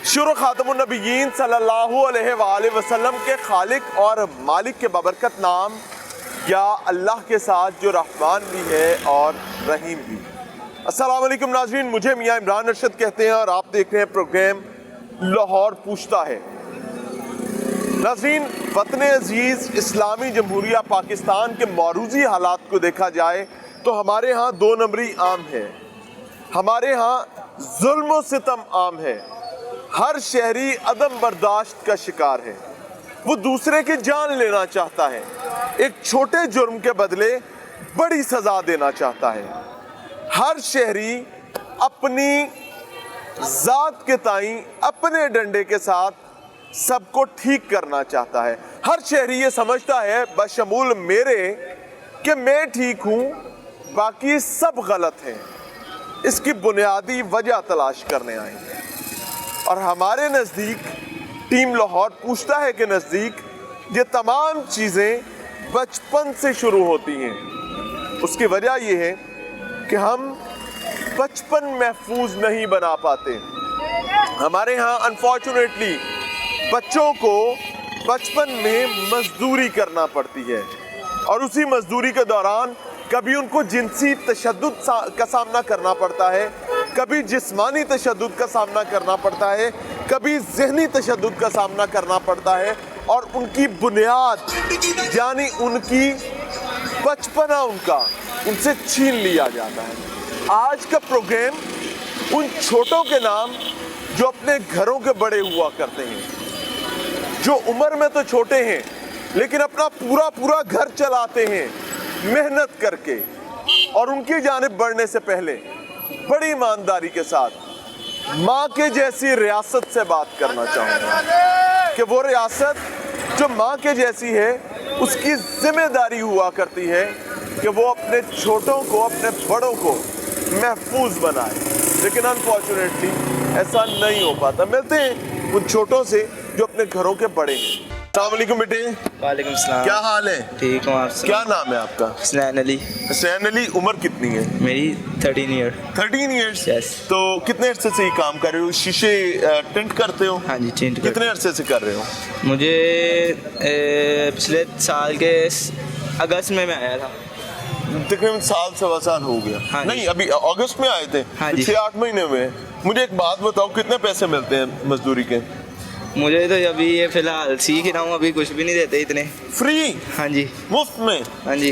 शुरू खातमुन नबिय्यीन सल्लल्लाहु अलैहि वसल्लम के खालिक और मालिक के बबरकत नाम या अल्लाह के साथ जो रहमान भी है और रहीम भी। अस्सलाम वालेकुम नाज़रीन, मुझे मियाँ इमरान अरशद कहते हैं और आप देख रहे हैं प्रोग्राम लाहौर पूछता है। नाज़रीन, वतन अजीज़ इस्लामी जमहूरिया पाकिस्तान के मौरूज़ी हालात को देखा जाए तो हमारे यहाँ दो नंबरी आम है, हमारे यहाँ जुल्म व सितम आम है। हर शहरी अदम बर्दाश्त का शिकार है, वो दूसरे की जान लेना चाहता है, एक छोटे जुर्म के बदले बड़ी सज़ा देना चाहता है। हर शहरी अपनी ज़ात के ताईं अपने डंडे के साथ सबको ठीक करना चाहता है। हर शहरी ये समझता है बशमूल मेरे कि मैं ठीक हूँ, बाकी सब गलत हैं। इसकी बुनियादी वजह तलाश करने आए हैं और हमारे नज़दीक टीम लाहौर पूछता है कि नज़दीक ये तमाम चीज़ें बचपन से शुरू होती हैं। उसकी वजह ये है कि हम बचपन महफूज नहीं बना पाते। हमारे यहाँ अनफॉर्चुनेटली बच्चों को बचपन में मजदूरी करना पड़ती है और उसी मजदूरी के दौरान कभी उनको जिनसी तशद्दुद का सामना करना पड़ता है, कभी जिस्मानी तशद्दुद का सामना करना पड़ता है, कभी ज़हनी तशद्दुद का सामना करना पड़ता है और उनकी बुनियाद यानी उनकी बचपना उनसे छीन लिया जाता है। आज का प्रोग्राम उन छोटों के नाम जो अपने घरों के बड़े हुआ करते हैं, जो उम्र में तो छोटे हैं लेकिन अपना पूरा घर चलाते हैं मेहनत करके, और उनकी जानिब बढ़ने से पहले बड़ी ईमानदारी के साथ माँ के जैसी रियासत से बात करना चाहूँगा कि वो रियासत जो माँ के जैसी है उसकी जिम्मेदारी हुआ करती है कि वो अपने छोटों को, अपने बड़ों को महफूज बनाए, लेकिन अनफॉर्चुनेटली ऐसा नहीं हो पाता। मिलते हैं उन छोटों से जो अपने घरों के बड़े हैं। अस्सलाम वालेकुम बेटे। वालेकुम सलाम। क्या हाल है? ठीक हूँ, आप क्या नाम है आपका? हसनैन अली। हसनैन अली, उम्र कितनी है? मेरी 13 ईयर। 13 ईयर्स। Yes। तो कितने अरसे से ये काम कर रहे हो? शीशे टेंट करते हो? हाँ जी, टेंट। कितने अरसे से कर रहे हो? मुझे पिछले साल के अगस्त में मैं आया था। तकरीबन साल सवा साल हो गया। हाँ नहीं, अभी अगस्त में आए थे। हाँ जी। 6-8 महीने में। मुझे एक बात बताओ, कितने पैसे मिलते हैं मजदूरी के? मुझे तो अभी ये फिलहाल सीख ही रहा हूँ, अभी कुछ भी नहीं देते इतने। फ्री? हाँ जी, मुफ्त में? हाँ जी।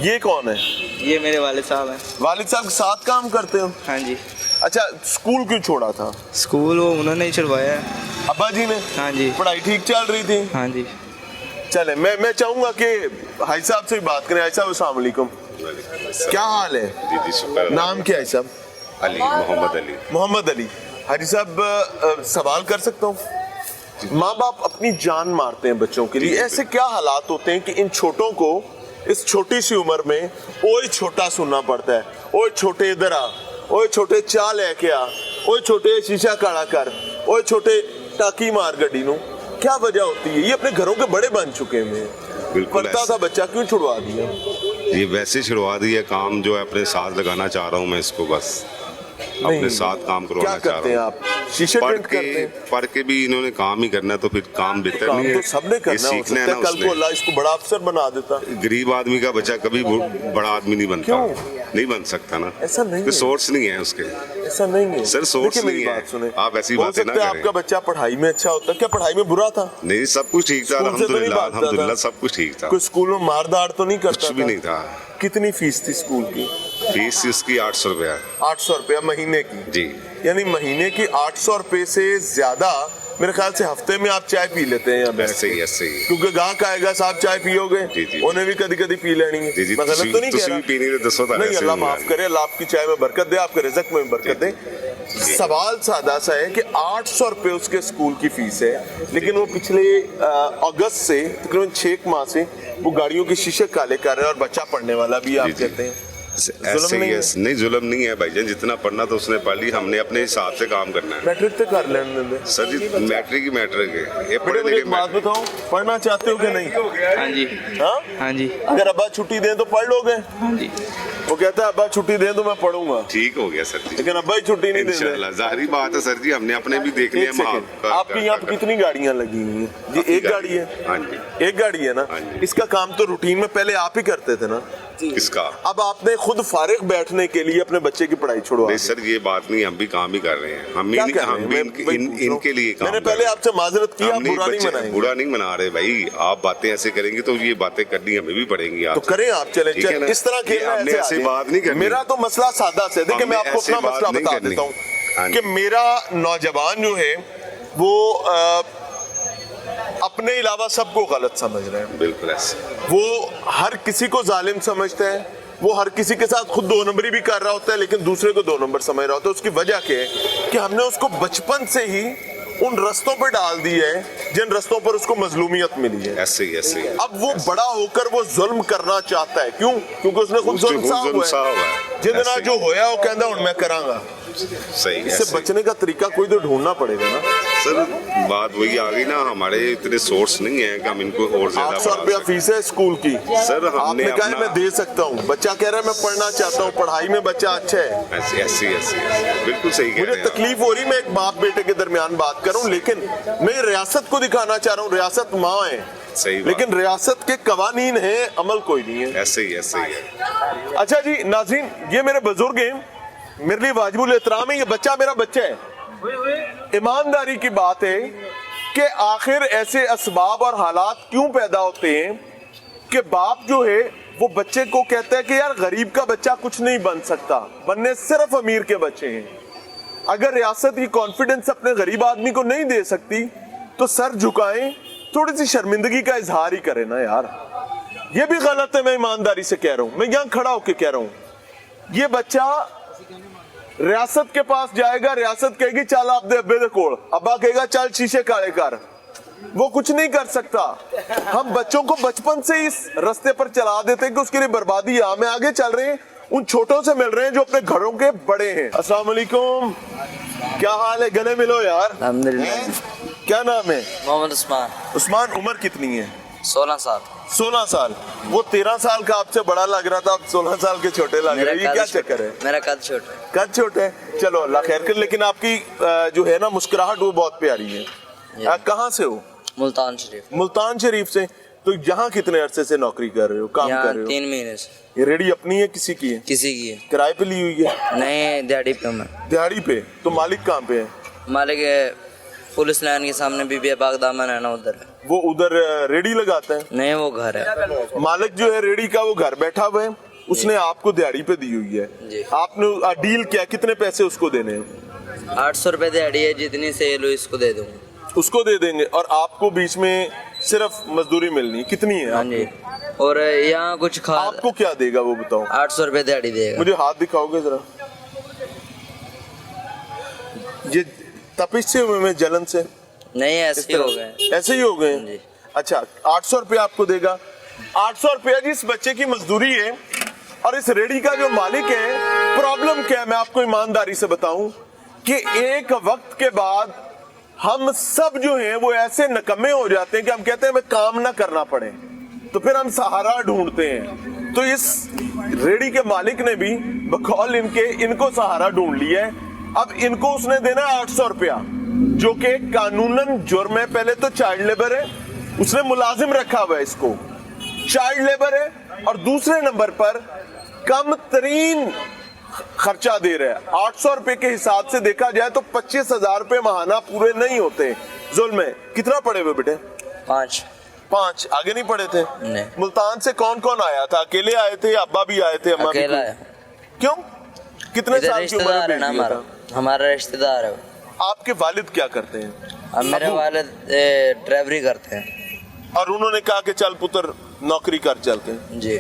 ये कौन है? ये मेरे वालिद साहब हैं। वालिद साहब के साथ काम करते हो? हाँ जी। अच्छा, स्कूल क्यों छोड़ा था? स्कूल वो उन्होंने ही छुड़वाया है। अब्बा जी ने? हाँ जी। पढ़ाई ठीक चल रही थी? हाँ जी। चले, मैं चाहूँगा कि हाई साहब से बात करें। हाई साहब अस्सलाम वालेकुम। क्या हाल है? जी शुक्र। नाम क्या है साहब? अली, मोहम्मद अली। मोहम्मद अली। हाजी साहब, सवाल कर सकता हूँ? माँ बाप अपनी जान मारते हैं बच्चों के लिए, ऐसे क्या हालात होते हैं कि इन छोटों को इस छोटी सी उम्र में ओए छोटा सुनना पड़ता है? ओए छोटे इधर आ, ओए छोटे चा लेके आ, ओए छोटे शीशा काला कर, ओए छोटे टाकी मार गड्डी नू। क्या वजह होती है? ये अपने घरों के बड़े बन चुके हैं। बिल्कुल पढ़ता था बच्चा, क्यों छुड़वा दिया? ये वैसे छुड़वा दिया काम जो है अपने साथ लगाना चाह रहा हूँ मैं इसको, बस अपने साथ काम करवाना चाह करते हैं रहा आप? शीशे हूँ। टेंट करते हैं? पढ़ के भी इन्होंने काम ही करना है तो फिर काम बेहतर काम नहीं है। तो सबने ये करना हो सीखना है सकता ना है, कल को उसने। अल्लाह इसको बड़ा अफसर बना देता। गरीब आदमी का बच्चा कभी बड़ा आदमी नहीं बनता। क्यों? नहीं बन सकता ना, ऐसा नहीं है। सोर्स नहीं है उसके। ऐसा नहीं है सर, सोर्स देखिए, मेरी नहीं है। बात सुने। आप ऐसी हो बातें सकता ना है करें। आपका बच्चा पढ़ाई में अच्छा होता है, क्या पढ़ाई में बुरा था? नहीं, सब कुछ ठीक था, स्कूल से तो नहीं अल्हम्दुलिल्लाह भागता था? अल्हम्दुलिल्लाह सब कुछ ठीक था। कोई स्कूल में मार दाड़ तो नहीं करता? कुछ भी नहीं था। कितनी फीस थी स्कूल की? फीस इसकी 800 रुपया है। 800 रुपया महीने की? जी। यानी महीने की 800 रुपये से ज्यादा मेरे ख्याल से हफ्ते में आप चाय पी लेते हैं? ऐसे ही ऐसे ही। क्योंकि गाहक आएगा, साहब चाय पियोगे, जी, जी। उन्हें भी कभी कभी पी लेनी है। जी, जी, मैं गलत तो नहीं कह रहा? पीनी है, दसों तरह नहीं, से अल्लाह होगा। माफ करे, अल्लाह आपकी चाय में बरकत दे, आपके रिज़्क़ में बरकत दे। सवाल सादा सा है कि 800 रुपये उसके स्कूल की फीस है, लेकिन वो पिछले अगस्त से तकरीबन 6 माह से वो गाड़ियों के शीशे काले कर रहे हैं और बच्चा पढ़ने वाला भी आप कहते हैं। ऐसे ही है, नहीं जुल्म नहीं है भाईजान, जितना पढ़ना तो उसने पढ़ ली, हमने अपने हिसाब से काम करना है। मैट्रिक तक कर लेने दे सर जी मैट्रिक ही मैट्रिक है, ये बेटे पढ़े मुझे एक लिखे बात बताओ, पढ़ना चाहते हो कि नहीं? हाँ जी, हाँ हाँ जी, अगर अब्बा छुट्टी दें तो पढ़ लोगे? हाँ जी। वो कहता है अब्बा छुट्टी दें तो मैं पढ़ूंगा, ठीक हो गया सर जी, लेकिन अब्बा ही छुट्टी नहीं देंगे। इंशाल्लाह जाहिर बात है सर जी, हमने अपने भी देख लिया। एक सेकंड, आपके यहाँ पे कितनी गाड़ियाँ लगी हुई हैं? ये एक गाड़ी है? हाँ जी, एक गाड़ी है ना? हाँ जी। इसका काम तो रूटीन में पहले आप ही करते थे ना? किसका? अब आपने खुद फारिग बैठने के लिए अपने बच्चे की पढ़ाई छुड़वा नहीं दी। सर ये बात नहीं, हम भी काम ही कर रहे हैं, हम भी क्या कर रहे हैं? इनके लिए काम मैंने कर पहले रहे हैं। आपसे माजरत की, आप हमने बुरा नहीं बच्चे- मनाएंगे। बुरा नहीं मना रहे भाई, आप बातें ऐसे करेंगे तो ये बातें करनी हमें भी पड़ेंगी। तो आप करें आप, चले ठीक है ना? इस तरह ये खेलना हमने ऐसे ऐसी आगे। बात नहीं करनी। मेरा तो मसला सादा से, देखिए मैं हमने आपको ऐसी अपना बात मसला नहीं बता करनी। देता हाँ हूँ जी। कि मेरा नौजवान जो है वो अपने अलावा सबको गलत समझ रहे हैं। बिल्कुल ऐसे, वो हर किसी को जालिम समझते हैं, वो हर किसी के साथ खुद 2 नंबरी भी कर रहा होता है लेकिन दूसरे को 2 नंबर समझ रहा होता है। उसकी वजह क्या है कि हमने उसको बचपन से ही उन रस्तों पर डाल दिया है जिन रस्तों पर उसको मजलूमियत मिली है। ऐसे ही ऐसे ही। अब वो बड़ा होकर वो जुल्म करना चाहता है, क्यों? क्योंकि उसने खुद जुल्म जुल्म हुआ सा है। हुआ है। जितना ऐसे ही। जो होया वो कहता हूं मैं करांगा। सही है, इससे ऐसे ही। बचने का तरीका कोई तो ढूंढना पड़ेगा ना। सर बात वही आ गई ना, हमारे इतने सोर्स नहीं है कि हम इनको और ज्यादा 800 बढ़ा रुपया सकें। फीस है स्कूल की। सर हमने आपने कहा है अपना मैं दे सकता हूँ, बच्चा कह रहा है मैं पढ़ना चाहता हूँ, पढ़ाई में बच्चा अच्छा है। ऐसे ऐसे ऐसे ऐसे। बिल्कुल सही कह मुझे रहे हैं आप। तकलीफ हो रही, मैं एक बाप बेटे के दरमियान बात कर रहा हूँ, लेकिन मैं रियासत को दिखाना चाह रहा हूँ। रियासत माँ है, सही बात। लेकिन रियासत के कवानीन है, अमल कोई नहीं है। ऐसे ही है। अच्छा जी नाज़रीन, ये मेरे बुजुर्ग हैं, मेरे लिए वाजिबुल एहतराम है, ये बच्चा मेरा बच्चा है। ईमानदारी की बात है कि आखिर ऐसे असबाब और हालात क्यों पैदा होते हैं कि बाप जो है वो बच्चे को कहता है कि यार गरीब का बच्चा कुछ नहीं बन सकता, बनने सिर्फ अमीर के बच्चे हैं। अगर रियासत ये कॉन्फिडेंस अपने गरीब आदमी को नहीं दे सकती तो सर झुकाएं, थोड़ी सी शर्मिंदगी का इजहार ही करें ना यार। ये भी गलत है, मैं ईमानदारी से कह रहा हूं, मैं यहां खड़ा होकर कह रहा हूं। ये बच्चा रियासत के पास जाएगा, रियासत कहेगी चल आप दे अब्बे दे कोल, अब्बा कहेगा चल शीशे काले कर, वो कुछ नहीं कर सकता। हम बच्चों को बचपन से इस रास्ते पर चला देते हैं कि उसके लिए बर्बादी है। हमें आगे चल रहे हैं, उन छोटों से मिल रहे हैं जो अपने घरों के बड़े हैं। अस्सलाम वालेकुम, क्या हाल है? गले मिलो यार। अल्हम्दुलिल्लाह। क्या नाम है? मोहम्मद उस्मान। उस्मान, उम्र कितनी है? 16 साल। 16 साल। वो 13 साल का आपसे बड़ा लग रहा था, अब 16 साल के छोटे लग रहे हैं, ये क्या चक्कर है? मेरा कद छोटा है। कद छोटे है, चलो अल्लाह खैर कर। लेकिन आपकी जो है ना मुस्कुराहट वो बहुत प्यारी है। कहाँ से हो? मुल्तान शरीफ। मुल्तान शरीफ से। तो यहाँ कितने अरसे से नौकरी कर रहे हो, काम कर रहे हो? 3 महीने से। ये रेडी अपनी है किसी की है? किसी की है। किराए पे ली हुई है? नहीं, दिहाड़ी पे मैं। दिहाड़ी पे? तो मालिक कहाँ पे है? मालिक पुलिस लाइन के सामने बीबी बाग दामन है ना, उधर है। वो उधर रेडी लगाता है? नहीं, वो घर है। मालिक जो है रेडी का वो घर बैठा हुआ है, उसने आपको दिहाड़ी पे दी हुई है। जी। आपने डील किया, कितने पैसे उसको देने हैं? 800 रुपये दिहाड़ी है, जितनी सेल हुई इसको दे दूंगा। उसको दे देंगे और आपको बीच में सिर्फ मजदूरी मिलनी है। कितनी है? हाँ जी। और यहाँ कुछ खा। आपको क्या देगा वो बताओ? 800 रुपये दिहाड़ी देगा। मुझे हाथ दिखाओगे जरा? ये तपिश से हुए में, जलन से? नहीं, इस ऐसे ही हो तरह गए। ऐसे ही हो गए? जी। अच्छा, 800 रुपया आपको देगा। 800 रुपया जी इस बच्चे की मजदूरी है। और इस रेडी का जो मालिक है, प्रॉब्लम क्या है मैं आपको ईमानदारी से बताऊं कि एक वक्त के बाद हम सब जो हैं वो ऐसे नकम्मे हो जाते हैं कि हम कहते हैं हमें काम ना करना पड़े, तो फिर हम सहारा ढूंढते हैं। तो इस रेडी के मालिक ने भी बकौल इनको सहारा ढूंढ लिया है। अब इनको उसने देना 800 रुपया, जो कि कानूनन जुर्म है। पहले तो चाइल्ड लेबर है, उसने मुलाजिम रखा हुआ है, इसको चाइल्ड लेबर है। और दूसरे नंबर पर कम तरीन खर्चा दे रहा है। 800 रुपए के हिसाब से देखा जाए तो 25,000 रुपए महाना पूरे नहीं होते। जुल्म है। कितना पढ़े हुए बेटे? 5। आगे नहीं पढ़े थे? नहीं। मुल्तान से कौन कौन आया था? अकेले आए थे, अब्बा भी आए थे, अम्मा भी? अकेला है। क्यों? कितने इधर साल की उम्र रिश्तेदार है ना, बेटी था? हमारा रिश्तेदार है। आपके वालिद क्या करते हैं? अब मेरे अबू? वालिद ड्राइवरी करते हैं। और उन्होंने कहा कि चल पुत्र नौकरी कर चलते। जी।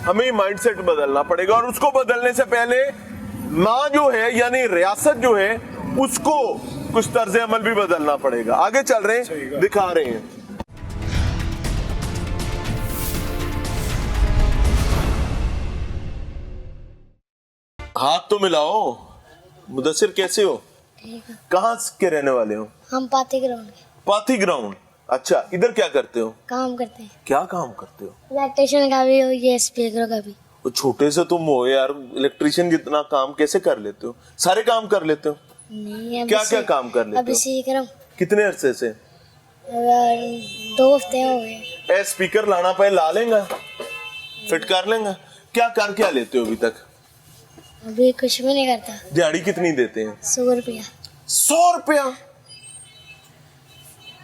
हमें माइंडसेट बदलना पड़ेगा, और उसको बदलने से पहले माँ जो है यानी रियासत जो है उसको कुछ तर्ज अमल भी बदलना पड़ेगा। आगे चल रहे हैं, दिखा रहे हैं। हाथ तो मिलाओ। मुदस्सिर कैसे हो? ठीक है। कहाँ के रहने वाले हो? हम पाती ग्राउंड के पाथी ग्राउंड। अच्छा, इधर क्या करते हो? काम करते हैं, क्या काम करते हो? इलेक्ट्रिशियन का भी और ये स्पीकर का भी। वो छोटे से तुम हो यार, इलेक्ट्रिशियन जितना काम कैसे कर लेते हो? सारे काम कर लेते हो? नहीं अभी क्या क्या काम कर लेते अभी हो? सीख रहा हूँ। कितने अरसे से? अगर 2 हफ्ते हो गए। स्पीकर लाना पे ला लेंगे, फिट कर लेंगे। क्या कर क्या लेते हो अभी तक? अभी कुछ भी नहीं करता। दिहाड़ी कितनी देते हैं? 100 रुपया। 100 रुपया?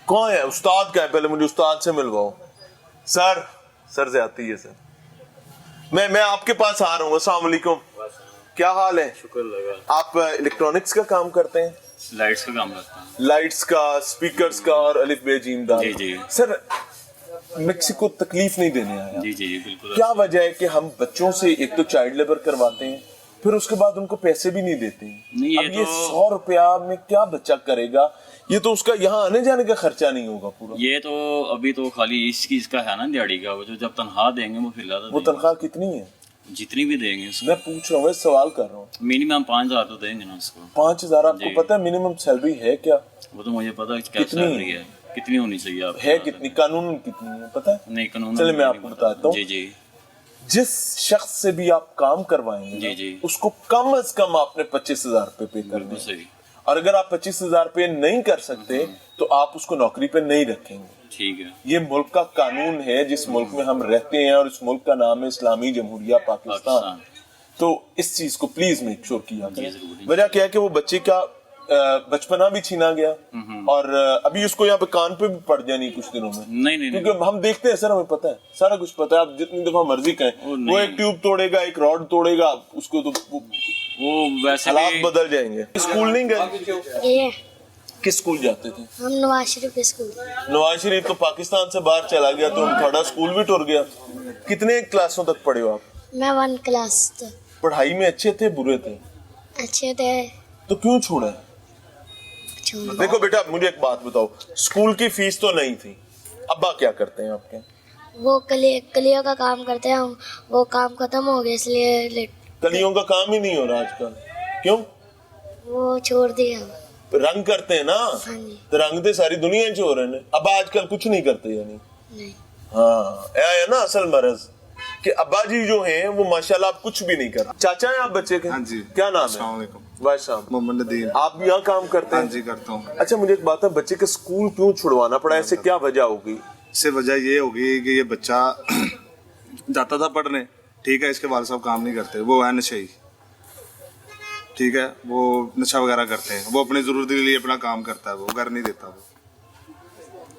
कौन है उस्ताद? क्या है? पहले मुझे उस्ताद से मिलवाओ। सर से आती है सर। मैं आपके पास आ रहा हूँ। अस्सलाम वालेकुम, क्या हाल है? शुक्र लगा। आप इलेक्ट्रॉनिक्स का काम करते हैं? लाइट्स का काम करता हूँ। लाइट्स का, स्पीकर्स का और अलिफ बे जीम दाल। जी, जी। सर मेक्सिको को तकलीफ नहीं देने आया। जी जी बिल्कुल। क्या वजह है कि हम बच्चों से एक तो चाइल्ड लेबर करवाते हैं, फिर उसके बाद उनको पैसे भी नहीं देते हैं। नहीं, ये अब ये तो- 100 रुपया में क्या बच्चा करेगा? ये तो उसका यहाँ आने जाने का खर्चा नहीं होगा पूरा। ये तो अभी तो खाली इस चीज का है ना दिहाड़ी का, वो जो जब तनख्वाह देंगे वो फिर वो तनख्वाह कितनी है? जितनी भी देंगे उसको मैं पूछ रहा हूँ, मैं सवाल कर रहा हूँ। मिनिमम 5,000 तो देंगे ना उसको। 5,000 आपको जी। पता है मिनिमम सैलरी है क्या? वो तो मुझे पता है क्या कितनी? सैलरी है, कितनी होनी चाहिए आप है कितनी? कानून कितनी है पता है? नहीं कानून चलिए मैं नहीं आपको पता। बताता हूँ। जी जी जिस शख्स से भी आप काम करवाएंगे जी, ना, जी। उसको कम से कम आपने 25,000 रुपए पे करने बिल्कुल हैं। सही। और अगर आप 25,000 पे नहीं कर सकते तो आप उसको नौकरी पे नहीं रखेंगे। ठीक है। ये मुल्क का कानून है जिस मुल्क में हम रहते हैं, और इस मुल्क का नाम है इस्लामी जमहूरिया पाकिस्तान। पाकिस्तान। तो इस चीज को प्लीज मेक श्योर किया जी, करें। जरूर। वजह क्या है कि वो बच्चे का बचपना भी छीना गया, और अभी उसको यहाँ पे कान पे भी पड़ जानी कुछ दिनों में। नहीं नहीं नहीं क्योंकि हम देखते हैं सर, हमें पता है, सारा कुछ पता है। आप जितनी दफा मर्जी कहें, वो वो नहीं। एक ट्यूब तोड़ेगा, एक रॉड तोड़ेगा, उसको तो वो वैसे हालात भी बदल जाएंगे। स्कूल नहीं गए? ये किस स्कूल जाते थे? हम नवाज शरीफ के स्कूल। नवाज शरीफ तो पाकिस्तान से बाहर चला गया, तो थोड़ा स्कूल भी टूट गया। कितने क्लासों तक पढ़े हो आप? मैं 1 क्लास तक। पढ़ाई में अच्छे थे बुरे थे? अच्छे थे। तो क्यों छोड़ा? छोड़ देखो बेटा, मुझे एक बात बताओ, स्कूल की फीस तो नहीं थी, अब्बा क्या करते हैं आपके? वो कलियों का काम करते हैं, वो काम खत्म हो गया इसलिए कलियों का काम ही नहीं हो रहा आजकल। क्यों? वो छोड़ दिया। रंग करते हैं ना, हाँ जी। तो रंग तो सारी दुनिया ही हो रहे हैं। अब आजकल कुछ नहीं करते यानी। नहीं। हाँ, यह है ना असल मरज कि अब्बा जी जो हैं वो माशाल्लाह आप कुछ भी नहीं करते। चाचा हैं आप बच्चे के? हाँ जी। क्या नाम अस्सलाम है? वालेकुम। वालेकुम। मोहम्मद नदीम। आप भी यहाँ काम करते हाँ हैं? जी करता हूँ। अच्छा, मुझे एक बात है, बच्चे के स्कूल क्यों छुड़वाना पड़ा? ऐसे क्या वजह होगी? इससे वजह ये होगी कि ये बच्चा जाता था पढ़ने, ठीक है, इसके वाले साहब काम नहीं करते, वो है नशेई, ठीक है, वो नशा वगैरह करते हैं, वो अपनी जरूरत के लिए अपना काम करता है, वो घर नहीं देता। वो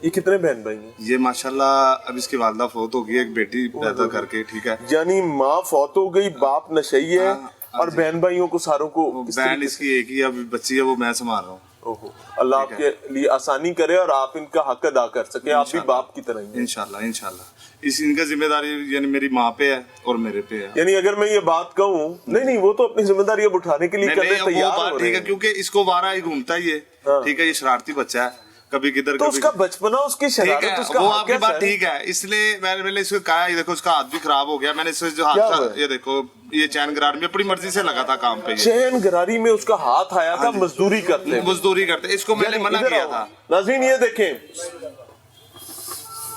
ये कितने बहन भाई हैं? ये माशाल्लाह अब इसकी वालदा फौत हो गई, एक बेटी पैदा करके, ठीक है। यानी माँ फौत हो गई, बाप नशई है, हाँ, हाँ और जी। बहन भाइयों को सारों को किस बहन तरीके इसकी एक ही अब बच्ची है, वो मैं संभाल रहा हूँ। ओहो, अल्लाह आपके लिए आसानी करे और आप इनका हक अदा कर सके। आप भी बाप की तरह ही हैं। इंशाल्लाह इंशाल्लाह। इस इनका जिम्मेदारी यानी मेरी माँ पे है और मेरे पे है। यानी अगर मैं ये बात कहूँ, नहीं वो तो अपनी जिम्मेदारी अब उठाने के लिए नहीं, करने नहीं, वो तैयार बात हो ठीक रहे है, हैं। क्योंकि इसको वारा ही घूमता ही है, हाँ। ठीक है, ये शरारती बच्चा है, कभी किधर तो कभी उसका बचपना, उसकी ठीक शरारत, है, उसका वो हक आपकी है बात सर। ठीक है, इसलिए मैंने इसको कहा, ये देखो इसका हाथ भी खराब हो गया, मैंने इसको जो क्या हाथ हुआ? ये देखो, ये चैन गरार में अपनी मर्जी से लगा था काम पे, ये चैन गरारी में उसका हाथ आया था मजदूरी करते। मजदूरी करते, इसको मैंने मना इधर किया आओ। था। नाज़रीन ये देखें,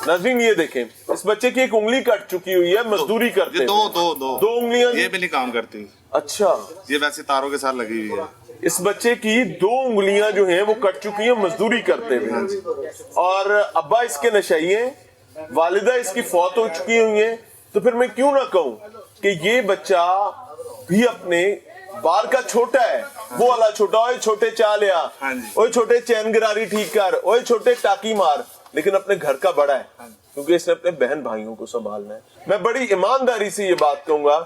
नाज़रीन ये देखें, इस बच्चे की एक उंगली कट चुकी हुई है मजदूरी करते ये दो हुए। दो दो दो उंगलियां ये भी नहीं काम करती, अच्छा, ये वैसे तारों के साथ लगी हुई है। इस बच्चे की 2 उंगलियां जो हैं वो कट चुकी हैं मजदूरी करते हुए, और अब्बा इसके नशई हैं, वालिदा इसकी फौत हो चुकी हुई हैं। तो फिर मैं क्यों ना कहूं कि ये बच्चा भी अपने बाल का छोटा है, वो वाला छोटा, ओए छोटे चाल या, हाँ जी। ओए छोटे चैन गिरारी ठीक कर, ओए छोटे टाकी मार, लेकिन अपने घर का बड़ा है, क्योंकि इसने अपने बहन भाइयों को संभालना है। मैं बड़ी ईमानदारी से ये बात कहूंगा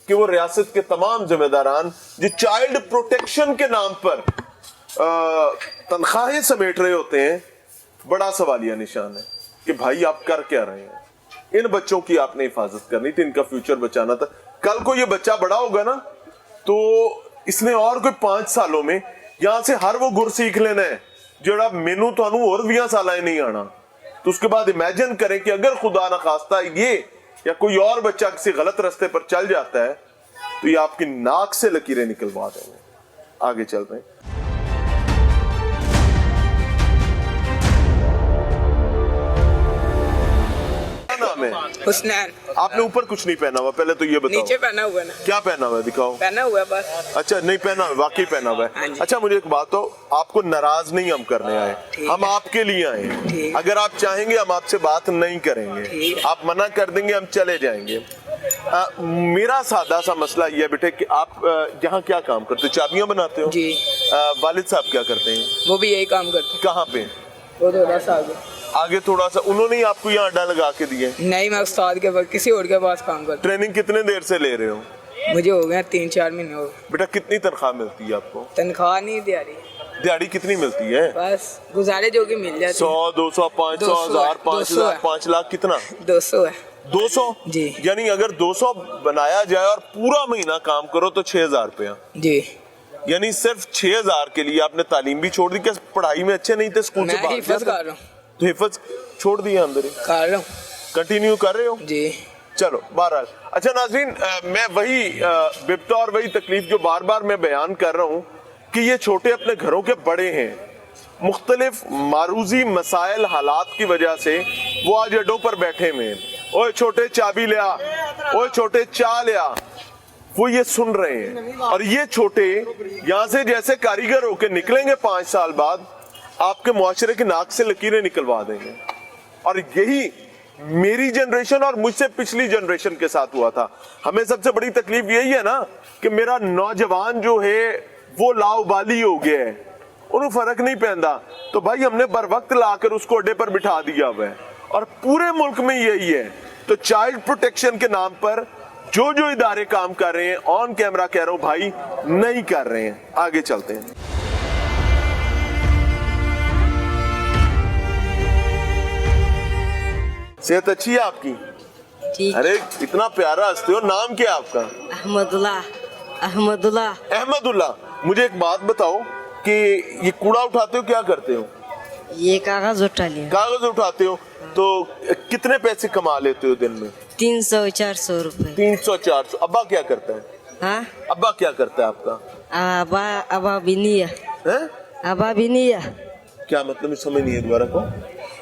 कि वो रियासत के तमाम जिम्मेदारान जो चाइल्ड प्रोटेक्शन के नाम पर तनख्वाहें समेट रहे होते हैं, बड़ा सवालिया निशान है कि भाई आप कर क्या रहे हैं। इन बच्चों की आपने हिफाजत करनी थी, इनका फ्यूचर बचाना था। कल को ये बच्चा बड़ा होगा ना, तो इसने और कोई 5 सालों में यहां से हर वो गुर सीख लेना है जोड़ा मैनू थानू और 20 साल नहीं आना। तो उसके बाद इमेजिन करें कि अगर खुदा न खास्ता ये या कोई और बच्चा किसी गलत रास्ते पर चल जाता है, तो ये आपकी नाक से लकीरें निकलवा देंगे। आगे चल रहे हैं। क्या नाम है? हुस्नैन। आपने ऊपर कुछ नहीं पहना हुआ, पहले तो ये बताओ। नीचे पहना हुआ है ना। क्या पहना हुआ है, दिखाओ। पहना हुआ है बस। अच्छा, नहीं पहना हुआ, वाकई पहना हुआ हाँ है। जी। अच्छा, मुझे एक बात हो, आपको नाराज नहीं हम करने आए, ठीक हम है। आपके लिए आए हैं। ठीक। अगर आप चाहेंगे हम आपसे बात नहीं करेंगे, ठीक। आप मना कर देंगे हम चले जाएंगे। मेरा सादा सा मसला ये है बेटे कि आप यहाँ क्या काम करते हो? चाबियां बनाते हो? जी। वालिद साहब क्या करते हैं? वो भी यही काम करते कहाँ पे? हैं। वो थोड़ा सा आगे। आगे थोड़ा सा। उन्होंने ही आपको यहाँ अड्डा लगा के दिए? नहीं, मैं उस्ताद के पास, किसी और के पास काम करता ट्रेनिंग कितने देर से ले रहे हो? हूँ। मुझे हो गए 3-4 महीने हो गए। बेटा कितनी तनख्वाह मिलती है आपको? तनख्वाह नहीं दे रही, दिहाड़ी कितनी मिलती है? बस गुजारे जो कि मिल जाती 100, 200, 500, 1000, 5000, 5 लाख, कितना? 200 है। 200? जी। यानी अगर 200 बनाया जाए और पूरा महीना काम करो तो 6000 रुपया। जी। यानी सिर्फ 6000 के लिए आपने तालीम भी छोड़ दी? क्या पढ़ाई में अच्छे नहीं थे, स्कूल से मैं भाग हिफज गए थे? कर रहा हूँ। तो हिफज छोड़ दिया अंदर ही? कर रहा हूँ। कंटिन्यू कर रहे हो? जी। चलो बहरहाल। अच्छा नाज़रीन, मैं वही बिपता और वही तकलीफ जो बार बार मैं बयान कर रहा हूँ कि ये छोटे अपने घरों के बड़े हैं, मुख्तलिफ मारूजी मसाइल हालात की वजह से वो आज अड्डों पर बैठे हुए हैं। ओए छोटे चाबी ले आ, ओए छोटे चा ले आ, वो ये सुन रहे हैं। और ये छोटे यहाँ से जैसे कारीगर होके निकलेंगे 5 साल बाद, आपके मुआशरे की नाक से लकीरें निकलवा देंगे। और यही मेरी जनरेशन और मुझसे पिछली जनरेशन के साथ हुआ था। हमें सबसे बड़ी तकलीफ यही है ना कि मेरा नौजवान जो है वो लाउबाली हो गया है, उन्हें फर्क नहीं पहनता। तो भाई हमने बर वक्त लाकर उसको अड्डे पर बिठा दिया हुआ है, और पूरे मुल्क में यही है। तो चाइल्ड प्रोटेक्शन के नाम पर जो जो इदारे काम कर रहे हैं, ऑन कैमरा कह रहा हूं भाई, नहीं कर रहे हैं। आगे चलते हैं। सेहत अच्छी है आपकी? ठीक। अरे इतना प्यारा हंसते हो, नाम क्या है आपका? अहमदुल्ला। अहमदुल्ला। मुझे एक बात बताओ कि ये कूड़ा उठाते हो, क्या करते हो? ये कागज उठा लिया। कागज उठाते हो, तो कितने पैसे कमा लेते हो दिन में? 300-400 रुपए। 300-400। अब्बा क्या करता है? हाँ? अब्बा क्या करता है आपका? अबा भी नहीं है। हैं? अबा भी नहीं है। क्या मतलब, इस समय नहीं है? दोबारा को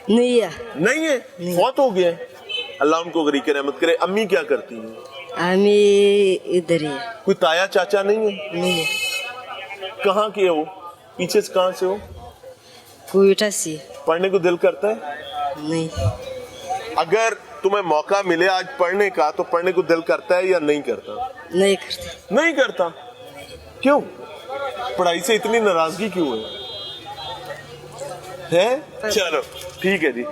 नहीं है। नहीं है, बहुत हो गए। अल्लाह उनको गरीक रहमत करे। अम्मी क्या करती हैं? हमें इधर ही है। कोई ताया चाचा नहीं है? नहीं है। कहाँ के हो? पीछे से कहाँ से हो? कोयटा से। पढ़ने को दिल करता है? नहीं। अगर तुम्हें मौका मिले आज पढ़ने का, तो पढ़ने को दिल करता है या नहीं करता? नहीं करते। नहीं करता। क्यों? पढ़ाई से इतनी नाराजगी क्यों है? चलो ठीक है जी।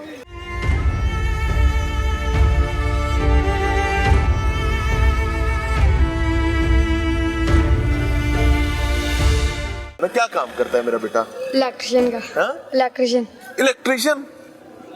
क्या काम करता है मेरा बेटा? इलेक्ट्रिशियन का। हाँ? इलेक्ट्रिशियन। इलेक्ट्रिशियन?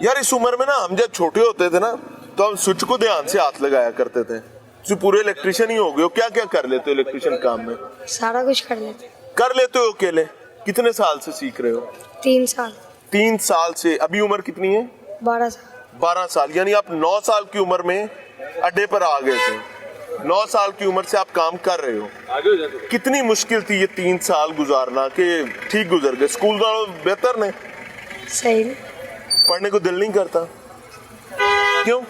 यार इस उम्र में ना, हम जब छोटे होते थे ना, तो हम स्विच को ध्यान से हाथ लगाया करते थे। तो पूरे इलेक्ट्रिशियन ही हो गए हो। क्या क्या कर लेते हो इलेक्ट्रिशियन काम में? सारा कुछ कर लेते। कर लेते हो अकेले? कितने साल से सीख रहे हो? 3 साल। 3 साल से। अभी उम्र कितनी है? 12 साल। 12 साल। यानी आप 9 साल की उम्र में अड्डे पर आ गए थे। 9 साल की उम्र से आप काम कर रहे हो। कितनी मुश्किल थी ये 3 साल गुजारना कि ठीक गुजर गए? स्कूल नालों बेहतर ने? सही में। पढ़ने को दिल नहीं करता? क्यों?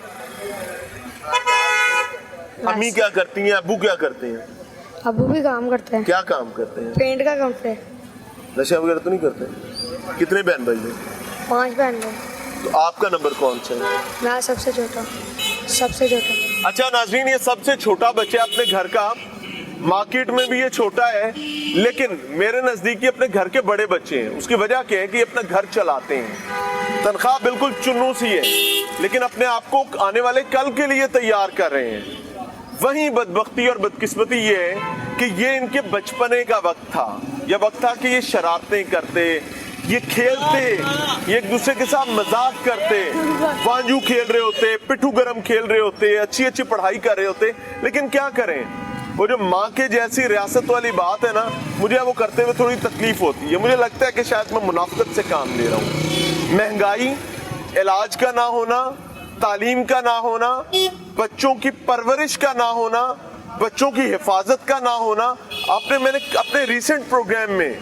अम्मी क्या करती हैं, अब्बू क्या करते हैं? अबू भी काम करते हैं। क्या काम करते हैं? पेंट का काम करते हैं। नशा वगैरह तो नहीं करते? कितने बहन भाई हैं? 5 बहन हैं। तो आपका नंबर कौन सा है? मैं सबसे छोटा। सबसे छोटा। अच्छा नाज़रीन, ये सबसे छोटा बच्चा अपने घर का। मार्केट में भी ये छोटा है, लेकिन मेरे नजदीक ये अपने घर के बड़े बच्चे हैं। उसकी वजह क्या है कि ये अपना घर चलाते हैं। तनख्वाह बिल्कुल चुन्नू सी है, लेकिन अपने आप को आने वाले कल के लिए तैयार कर रहे हैं। वहीं बदबख्ती और बदकिस्मती ये है कि ये इनके बचपने का वक्त था। यह वक्त था कि ये शरारतें करते, ये खेलते, ये एक दूसरे के साथ मजाक करते, वांजू खेल रहे होते, पिट्ठू गरम खेल रहे होते, अच्छी अच्छी पढ़ाई कर रहे होते। लेकिन क्या करें, वो जो माँ के जैसी रियासत वाली बात है ना, मुझे वो करते हुए थोड़ी तकलीफ होती है। मुझे लगता है कि शायद मैं मुनाफिकत से काम ले रहा हूँ। महंगाई, इलाज का ना होना, तालीम का ना होना, बच्चों की परवरिश का ना होना, बच्चों की हिफाजत का ना होना। मैंने अपने रिसेंट प्रोग्राम में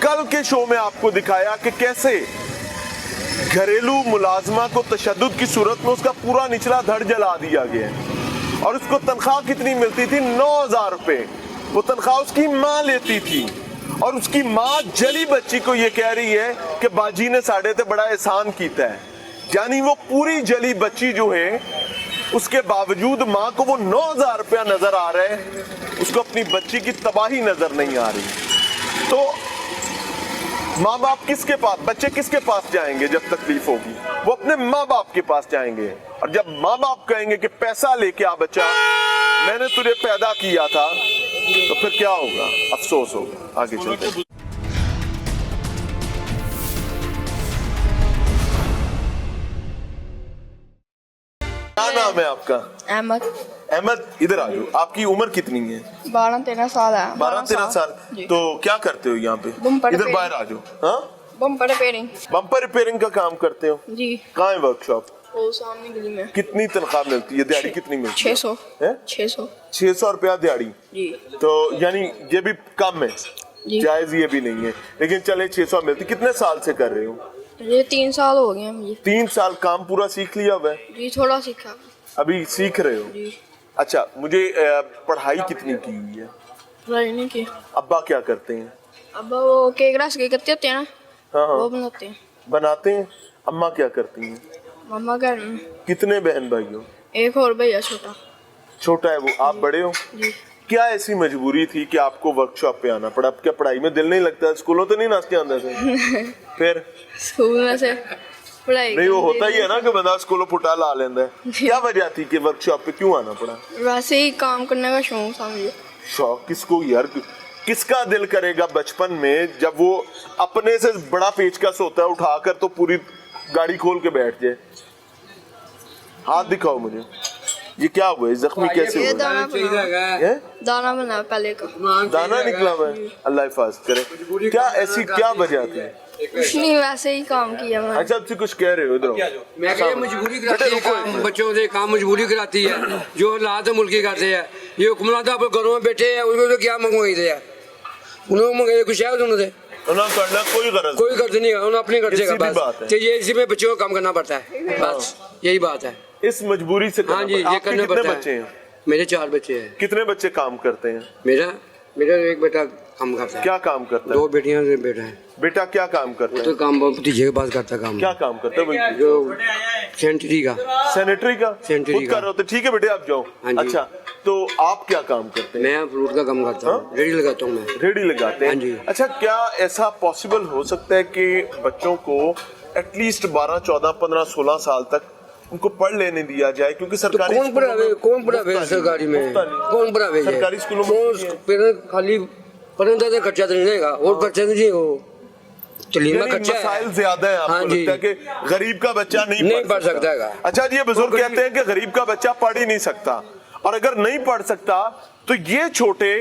कल के शो में आपको दिखाया कि कैसे घरेलू मुलाजमा को तशद्दुद की सूरत में उसका पूरा निचला धड़ जला दिया गया है और उसको तनख्वाह कितनी मिलती थी? 9,000 रुपए। वो तनख्वाह उसकी माँ लेती थी और उसकी माँ जली बच्ची को ये कह रही है कि बाजी ने साढ़े ते बड़ा एहसान कीता है। यानी वो पूरी जली बच्ची जो है, उसके बावजूद माँ को वो 9,000 रुपया नजर आ रहा है, उसको अपनी बच्ची की तबाही नजर नहीं आ रही। तो माँ बाप किसके पास, बच्चे किसके पास जाएंगे जब तकलीफ होगी? वो अपने माँ बाप के पास जाएंगे। और जब माँ बाप कहेंगे कि पैसा लेके आ बच्चा, मैंने तुझे पैदा किया था, तो फिर क्या होगा? अफसोस होगा। आगे चलते हैं। क्या नाम है आपका? अहमद। अहमद, इधर आ जाओ। आपकी उम्र कितनी है? 12-13 साल है। 12-13 साल। तो क्या करते हो यहाँ पे? बम्पर इधर रिपेयरिंग। बाहर आ जाओ। हाँ, बम्पर रिपेयरिंग। बम्पर रिपेयरिंग का काम करते हो? जी। कहाँ है वर्कशॉप? वो सामने गली में। कितनी तनख्वाह मिलती है? दिहाड़ी कितनी मिलती है? 600। है 600। 600 रुपया दिहाड़ी। जी। तो यानी ये भी कम है, जी। जायज ये भी नहीं है, लेकिन चले 600 मिलती। कितने साल से कर रहे हो? ये 3 साल हो गए मुझे। 3 साल। काम पूरा सीख लिया हुआ है? जी, थोड़ा सीखा। अभी सीख रहे हो? जी। अच्छा, मुझे पढ़ाई कितनी की हुई है? पढ़ाई नहीं की। अब्बा क्या करते हैं? अब वो केक रस के करते होते हैं ना, हाँ वो हाँ, बनाते हैं। बनाते हैं। अम्मा क्या करती हैं? मम्मा घर में। कितने बहन भाई हो? एक और भैया छोटा। छोटा है वो, आप बड़े हो? जी। क्या ऐसी मजबूरी थी कि आपको वर्कशॉप पे आना पड़ा? क्या पढ़ाई में दिल नहीं लगता? स्कूलों तो नहीं नाचते आंदा से? फिर स्कूल में से पढ़ाई नहीं, वो होता ही है ना कि बंदा स्कूलों फुटा ला लेता है। क्या वजह थी कि वर्कशॉप पे क्यों आना पड़ा? वैसे ही काम करने का शौक था मुझे। शौक किसको यार, किसका दिल करेगा बचपन में जब वो अपने से बड़ा पेचकस होता है उठाकर तो पूरी गाड़ी खोल के बैठ जाए? हाथ दिखाओ मुझे, ये क्या हुआ है? जख्मी कैसे ये हुआ? दाना बना, है? दाना बना पहले का। दाना निकला हुआ है? अल्लाह हिफाज करे। क्या ऐसी क्या वजह थी? कुछ नहीं, वैसे ही काम किया मैंने। अच्छा, आपसे कुछ कह रहे हो? इधर मैं कह मजबूरी कराती है काम, बच्चों से काम मजबूरी कराती है। जो हालात है मुल्क करते हैं, ये हुक्मरान तो अपने घरों में बैठे हैं, उनको तो क्या मंगवाई थे यार? उन्होंने मंगाई कुछ है उन्होंने? उन्होंने करना कोई गर्ज नहीं है, उन्होंने अपनी गर्ज का बस। तो ये इसी में बच्चों को काम करना पड़ता है, बस यही बात है। इस मजबूरी से हाँ जी, ये करना पड़ता है। बच्चे हैं? मेरे 4 बच्चे हैं। कितने बच्चे काम करते हैं? मेरा एक बेटा काम करता है। क्या काम करता है? 2 बेटियां से बेटा है। बेटा क्या काम करता है? तो काम भतीजे के पास करता है काम। क्या काम करता है भाई? जो सैनिटरी का। सैनिटरी का? सैनिटरी खुद का। कर रहे होते? ठीक है बेटे, आप जाओ। हाँ जी। अच्छा, तो आप क्या काम करते हैं? मैं फ्रूट का काम करता हूँ, रेडी लगाता हूँ मैं। रेडी लगाते हैं? हाँ जी। अच्छा, क्या ऐसा पॉसिबल हो सकता है कि बच्चों को एटलीस्ट 12, 14, 15, 16 साल तक उनको पढ़ लेने दिया जाए? क्योंकि सरकारी कौन पढ़ावे सरकारी में? कौन पढ़ावे? सरकारी स्कूलों में खाली पढ़ने का खर्चा तो नहीं रहेगा, और खर्चा नहीं वो तलीम का खर्चा है। मसाइल ज्यादा है। आपको हाँ जी। लगता है कि गरीब का बच्चा नहीं पढ़ सकता है? अच्छा जी, ये बुजुर्ग कहते हैं कि गरीब का बच्चा पढ़ ही नहीं सकता, और अगर नहीं पढ़ सकता तो ये छोटे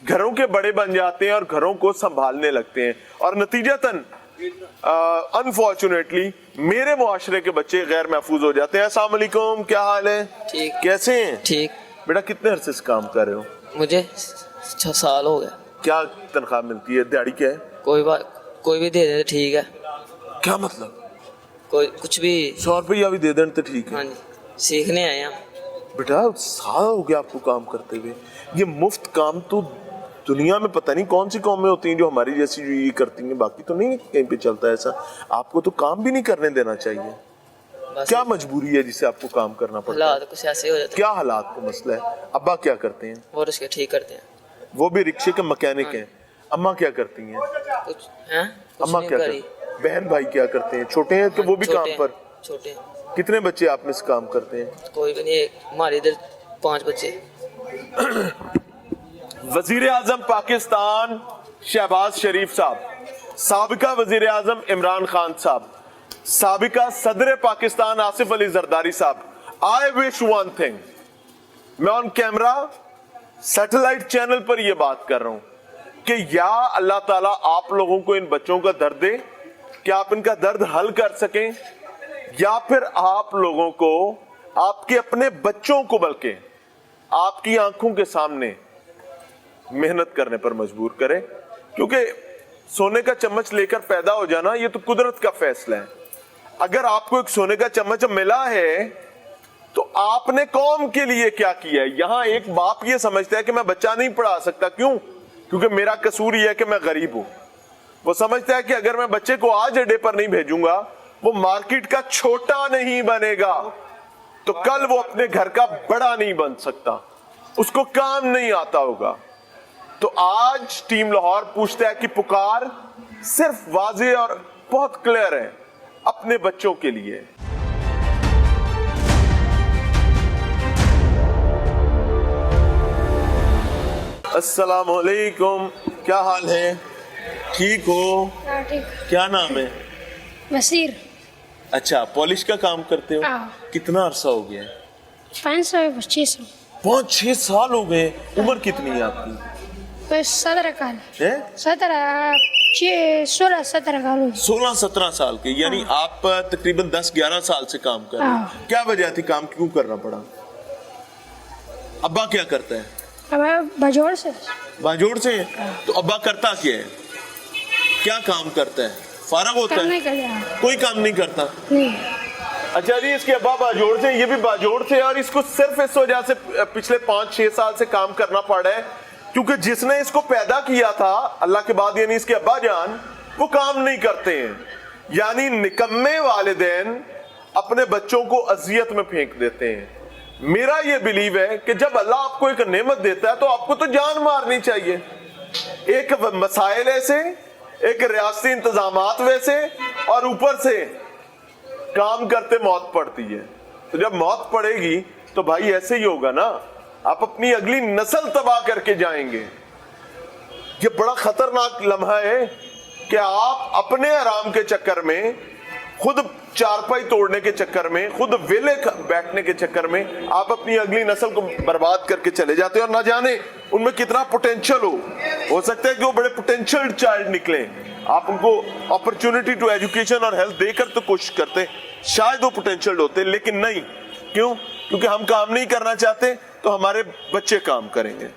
घरों के बड़े बन जाते हैं और घरों को संभालने लगते हैं, और नतीजतन अनफॉर्चुनेटली मेरे मुआशरे के बच्चे गैर महफूज हो जाते हैं। अस्सलाम वालेकुम, क्या हाल है? ठीक। कैसे हैं? ठीक। बेटा, कितने अरसे से काम कर रहे हो? मुझे 6 साल हो गया। क्या तनख्वाह मिलती है? दिहाड़ी क्या है? कोई भी दे दे ठीक है। क्या मतलब? कोई कुछ भी। 100 रुपया भी दे दें तो ठीक है? हाँ जी, सीखने आए हैं। बेटा, साल हो गया आपको काम करते हुए। ये मुफ्त काम तो दुनिया में पता नहीं कौन सी कौमें होती हैं जो हमारी जैसी जो ये करती हैं, बाकी तो नहीं कहीं पे चलता है ऐसा। आपको तो काम भी नहीं करने देना चाहिए। क्या मजबूरी है जिसे आपको काम करना पड़ता है? हालात कुछ ऐसे हो जाते हैं। क्या हालात का मसला है? अब्बा क्या करते हैं? वो रिक्शे ठीक करते हैं। वो भी रिक्शे के मैकेनिक हैं। अम्मा क्या करती हैं? कुछ हैं? अम्मा क्या करती? बहन भाई क्या करते हैं? छोटे हैं तो वो भी काम पर? छोटे। कितने बच्चे आप में से काम करते हैं? कोई भी नहीं, हमारे इधर 5 बच्चे। वजीर आजम पाकिस्तान शहबाज शरीफ साहब, साबिका वजीर आजम इमरान खान साहब, साबिका सदर पाकिस्तान आसिफ अली जरदारी साहब, आई विश वन थिंग, मैं ऑन कैमरा सैटेलाइट चैनल पर यह बात कर रहा हूं कि या अल्लाह ताला आप लोगों को इन बच्चों का दर्द दे कि आप इनका दर्द हल कर सकें, या फिर आप लोगों को, आपके अपने बच्चों को बल्कि आपकी आंखों के सामने मेहनत करने पर मजबूर करे, क्योंकि सोने का चम्मच लेकर पैदा हो जाना ये तो कुदरत का फैसला है। अगर आपको एक सोने का चम्मच मिला है तो आपने कौम के लिए क्या किया है। यहां एक बाप ये समझता है कि मैं बच्चा नहीं पढ़ा सकता, क्यों? क्योंकि मेरा कसूर ये है कि मैं गरीब हूं। वो समझता है कि अगर मैं बच्चे को आज अड्डे पर नहीं भेजूंगा, वो मार्केट का छोटा नहीं बनेगा तो कल वो अपने घर का बड़ा नहीं बन सकता, उसको काम नहीं आता होगा। तो आज टीम लाहौर पूछता है कि पुकार सिर्फ वाज़ेह और बहुत क्लियर है, अपने बच्चों के लिए। अस्सलाम वालेकुम, क्या हाल है? ठीक हो? ठीक। क्या नाम है? वसीर। अच्छा, पॉलिश का काम करते हो? कितना अरसा हो गया? 500-600। 5-6 साल हो गए। उम्र कितनी है आपकी? बस 17 साल। है? 16-17 साल। 16-17 साल के, यानी आप तकरीबन 10-11 साल से काम कर रहे हैं। क्या वजह थी, काम क्यों करना पड़ा? अब्बा क्या करता है? बाजोड़ से। बाजोड़ से? तो अब्बा करता क्या है, क्या काम करता है? फारग होता है? कोई काम नहीं करता? नहीं। अच्छा जी, इसके अब्बा बाजोड़ से, ये भी बाजोड़ से, और इसको सिर्फ इस वजह से पिछले 5-6 साल से काम करना पड़ा है क्योंकि जिसने इसको पैदा किया था अल्लाह के बाद, यानी इसके अब्बा जान, वो काम नहीं करते हैं। यानी निकम्मे वालिदैन अपने बच्चों को अजियत में फेंक देते हैं। मेरा ये बिलीव है कि जब अल्लाह आपको एक नेमत देता है तो आपको तो जान मारनी चाहिए। एक मसाइल ऐसे, एक रियासती इंतजामात वैसे, और ऊपर से काम करते मौत पड़ती है। तो जब मौत पड़ेगी तो भाई ऐसे ही होगा ना, आप अपनी अगली नस्ल तबाह करके जाएंगे। ये बड़ा खतरनाक लम्हा है कि आप अपने आराम के चक्कर में, खुद चारपाई तोड़ने के चक्कर में, खुद वेले बैठने के चक्कर में आप अपनी अगली नस्ल को बर्बाद करके चले जाते हैं। और ना जाने उनमें कितना पोटेंशियल हो सकता है कि वो बड़े पोटेंशियल चाइल्ड निकले। आप उनको अपॉर्चुनिटी टू एजुकेशन और हेल्थ देकर तो कोशिश करते, शायद वो पोटेंशियल होते, लेकिन नहीं। क्यों? क्योंकि हम काम नहीं करना चाहते तो हमारे बच्चे काम करेंगे।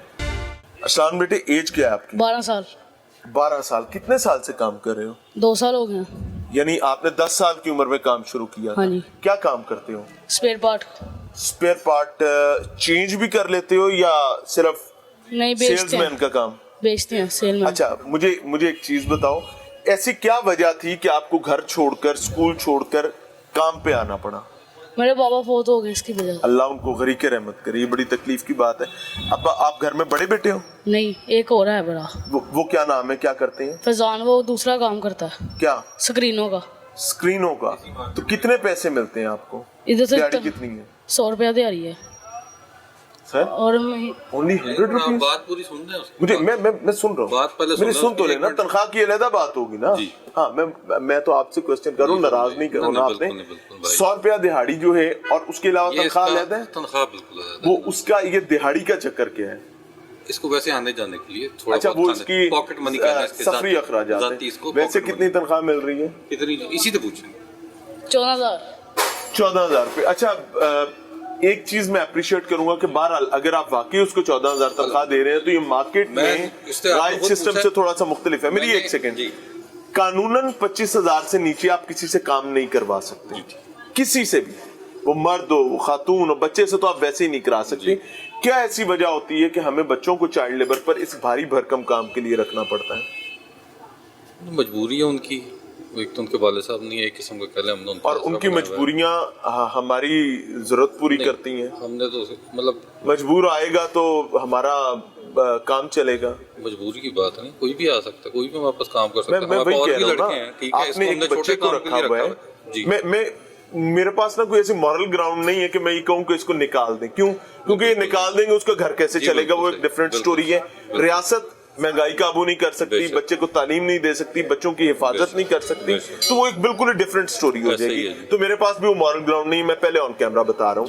अशलान बेटे, एज क्या है आपकी? 12 साल। 12 साल। कितने साल से काम कर रहे हो? 2 साल हो गए। यानी आपने 10 साल की उम्र में काम शुरू किया? हाँ जी। क्या काम करते हो? Spare part. Spare part change भी कर लेते हो या सिर्फ नहीं, बेचते हैं। सेल्समैन का काम बेचते हैं, सेलमैन। अच्छा, मुझे एक चीज बताओ, ऐसी क्या वजह थी कि आपको घर छोड़कर, स्कूल छोड़कर काम पे आना पड़ा? मेरे बाबा फौत हो गए, इसकी वजह। अल्लाह उनको गरीक रहमत करे, ये बड़ी तकलीफ की बात है। अब आप घर में बड़े बेटे हो? नहीं, एक और है बड़ा। वो क्या नाम है, क्या करते हैं? फैजान। वो दूसरा काम करता है। क्या? स्क्रीनों का। स्क्रीनों का। तो कितने पैसे मिलते हैं आपको? इधर से दिहाड़ी कितनी है? 100 रुपया दिहाड़ी है सर। और ओनली 100 रुपीज? बात पूरी सुन रहे हैं मुझे मैं सुन रहा हूँ, बात पहले मेरी सुन तो लेना। तनख्वाह की अलग बात होगी ना। हाँ, मैं तो आपसे क्वेश्चन करूँ, नाराज नहीं करूँ ना आपने। 100 रुपया दिहाड़ी जो है, और उसके अलावा तनख्वाह अलग है? तनख्वाह बिल्कुल वो उसका, ये दिहाड़ी का चक्कर क्या है? इसको वैसे आने जाने के लिए थोड़ा अच्छा, वो इसकी पॉकेट मनी का सफरी अखराजात है। वैसे कितनी तनख्वाह मिल रही है? कितनी, इसी से पूछें। 14,000 रुपए। अच्छा, एक चीज मैं अप्रिशिएट करूंगा कि बहरहाल अगर आप वाकई उसको 14,000 तनख्वाह दे रहे हैं तो ये मार्केट में राइट सिस्टम से थोड़ा सा मुख्तलिफ है। मेरी एक सेकंड, कानूनन 25,000 से नीचे आप किसी से काम नहीं करवा सकते, किसी से भी, वो मर्द हो, वो खातून हो, बच्चे से तो आप वैसे ही नहीं करा सकते। क्या ऐसी वजह होती है कि हमें बच्चों को चाइल्ड लेबर पर इस भारी भरकम काम के लिए रखना पड़ता है? मजबूरी है उनकी, एक तो उनके वाले साहब नहीं है, एक किस्म का कह लें हमने, और उनकी मजबूरियां हमारी जरूरत पूरी करती हैं। हमने तो मतलब मजबूर आएगा तो हमारा काम चलेगा। मजबूरी की बात नहीं, कोई भी आ सकता है, कोई भी हमारे पास काम कर सकता है। मैं वही कह रहा हूँ ना, आपने एक बच्चे को रखा हुआ है। मैं मेरे पास ना कोई ऐसी मॉरल ग्राउंड नहीं है कि मैं ये कहूँ कि इसको निकाल दें। क्यों? क्योंकि ये निकाल देंगे उसका घर कैसे चलेगा, वो एक डिफरेंट स्टोरी है। रियासत महंगाई काबू नहीं कर सकती, बच्चे को तालीम नहीं दे सकती, बच्चों की हिफाजत नहीं कर सकती, तो वो एक बिल्कुल ही डिफरेंट स्टोरी हो जाएगी। तो मेरे पास भी वो मॉरल ग्राउंड नहीं, मैं पहले ऑन कैमरा बता रहा हूँ।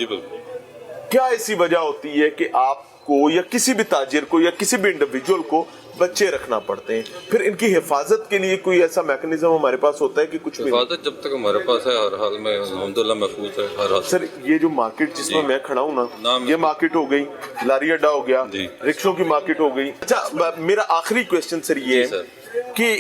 क्या ऐसी वजह होती है कि आपको या किसी भी ताजिर को या किसी भी इंडिविजुअल को बच्चे रखना पड़ते हैं, फिर इनकी हिफाजत के लिए कोई ऐसा मैकेनिज्म हमारे पास होता है कि कुछ भी? हिफाजत जब तक हमारे पास है हर हाल में अल्हम्दुलिल्लाह महफूज है हर हाल। सर ये जो मार्केट जिसमें मैं खड़ा हूँ ना, ये मार्केट हो गई, लारी अड्डा हो गया, रिक्शों की मार्केट हो गई। अच्छा मेरा आखिरी क्वेश्चन सर ये है कि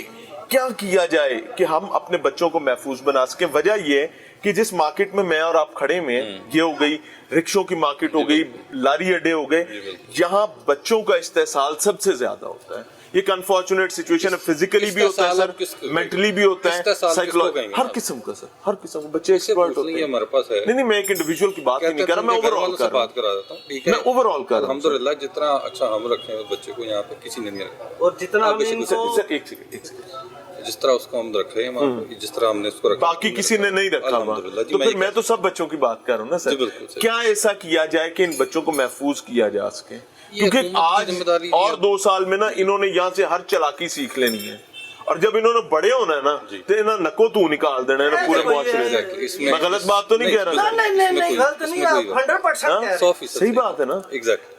क्या किया जाए कि हम अपने बच्चों को महफूज बना सके? वजह ये है कि जिस मार्केट में मैं और आप खड़े में, ये हो गई रिक्शों की मार्केट हो गई, लारी अड्डे हो गए, यहाँ बच्चों का इस्तेसाल सबसे ज्यादा होता है। एक अनफॉर्चुनेट सिचुएशन है, फिजिकली भी होता है सर, मेंटली भी होता है, साइकोलॉजिकल, हर किस्म का सर, हर किस्म के बच्चे एक्सपर्ट होते हैं हमारे पास है। नहीं मैं एक इंडिविजुअल की बात नहीं कर रहा, मैं ओवरऑल कर बात करा देता हूँ, ठीक है? मैं ओवरऑल कर रहा हूँ। अल्हम्दुलिल्लाह जितना अच्छा हम रखे हैं बच्चे को यहाँ पे किसी ने नहीं रखा, और जितना सर एक सेकंड जिस तरह उसको हम रखे हैं वहाँ पे, जिस तरह हमने उसको रखा बाकी किसी ने नहीं रखा हुआ, तो फिर मैं तो सब बच्चों की बात कर रहा हूँ ना सर। क्या ऐसा किया जाए कि इन बच्चों को महफूज किया जा सके? क्योंकि आज और 2 साल में ना इन्होंने यहाँ से हर चालाकी सीख लेनी है, और जब इन्होंने बड़े होना है ना तो इन्हें नको तू निकाल देना है ना पूरे मुआशरे से। मैं गलत बात तो नहीं कह रहा? नहीं गलत नहीं, आप 100% सही बात है ना।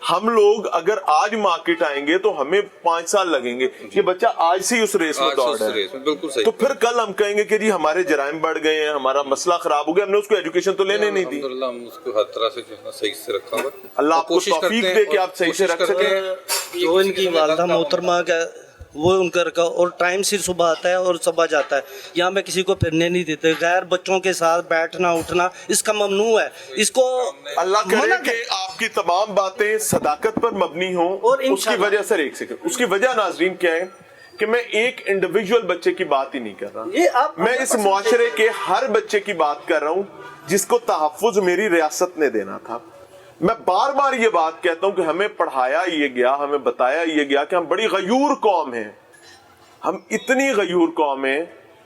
हम लोग अगर आज मार्केट आएंगे तो हमें 5 साल लगेंगे, ये बच्चा आज से ही उस रेस में दौड़ रहा है, बिल्कुल सही। तो फिर कल हम कहेंगे कि जी हमारे जराइम बढ़ गए हैं, हमारा मसला खराब हो गया, हमने उसको एजुकेशन तो लेने नहीं दी। अल्हम्दुलिल्लाह हम उसको हर तरह से सही से रखा हुआ। अल्लाह आपको तौफीक दे कि आप सही से रख सके। जो इनकी वालदा मोहतरमा का वो उनका रखा, और टाइम से सुबह आता है और सुबह जाता है। यहाँ पे किसी को फिरने नहीं देते, गैर बच्चों के साथ बैठना उठना इसका ममनू है। इसको अल्लाह करे कि आपकी तमाम बातें सदाकत पर मबनी हों, और उसकी वजह सर एक सेकंड, उसकी वजह नाज़रीन क्या है कि मैं एक इंडिविजुअल बच्चे की बात ही नहीं कर रहा, मैं इस मुआशरे के हर बच्चे की बात कर रहा हूँ जिसको तहफ़्फ़ुज़ मेरी रियासत ने देना था। मैं बार बार ये बात कहता हूं कि हमें पढ़ाया ये गया, हमें बताया ये गया कि हम बड़ी गयूर कौम हैं, हम इतनी गयूर कौम हैं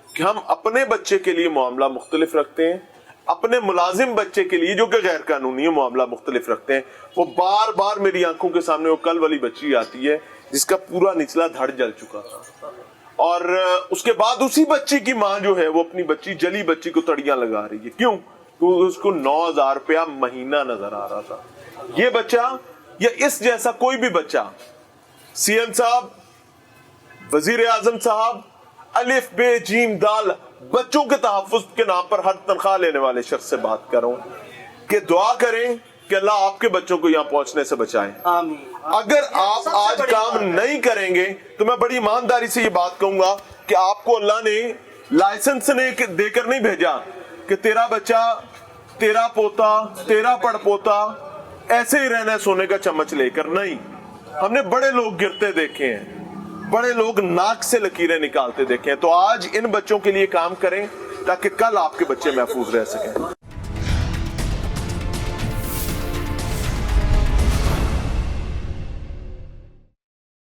कि हम अपने बच्चे के लिए मामला मुख्तलिफ रखते हैं, अपने मुलाजिम बच्चे के लिए जो कि गैर कानूनी है मामला मुख्तलिफ रखते हैं। वो बार बार मेरी आंखों के सामने वो कल वाली बच्ची आती है जिसका पूरा निचला धड़ जल चुका था, और उसके बाद उसी बच्ची की माँ जो है वो अपनी बच्ची जली बच्ची को तड़ियां लगा रही है। क्यों? तो उसको 9,000 रुपया महीना नजर आ रहा था। ये बच्चा या इस जैसा कोई भी बच्चा, सीएम साहब, वजीर आजम साहब, अलिफ बे जीम दाल बच्चों के तहफ़्फ़ुज़ के नाम पर हर तनख्वाह लेने वाले शख्स से बात कर रहा हूं कि दुआ करें कि अल्लाह आपके बच्चों को यहाँ पहुंचने से बचाए। अगर आप आज काम नहीं करेंगे तो मैं बड़ी ईमानदारी से ये बात कहूंगा कि आपको अल्लाह ने लाइसेंस देकर नहीं भेजा कि तेरा बच्चा, तेरा पोता, तेरा पड़पोता ऐसे ही रहना है सोने का चम्मच लेकर। नहीं, हमने बड़े लोग गिरते देखे हैं, बड़े लोग नाक से लकीरें निकालते देखे हैं। तो आज इन बच्चों के लिए काम करें ताकि कल आपके बच्चे महफूज रह सकें।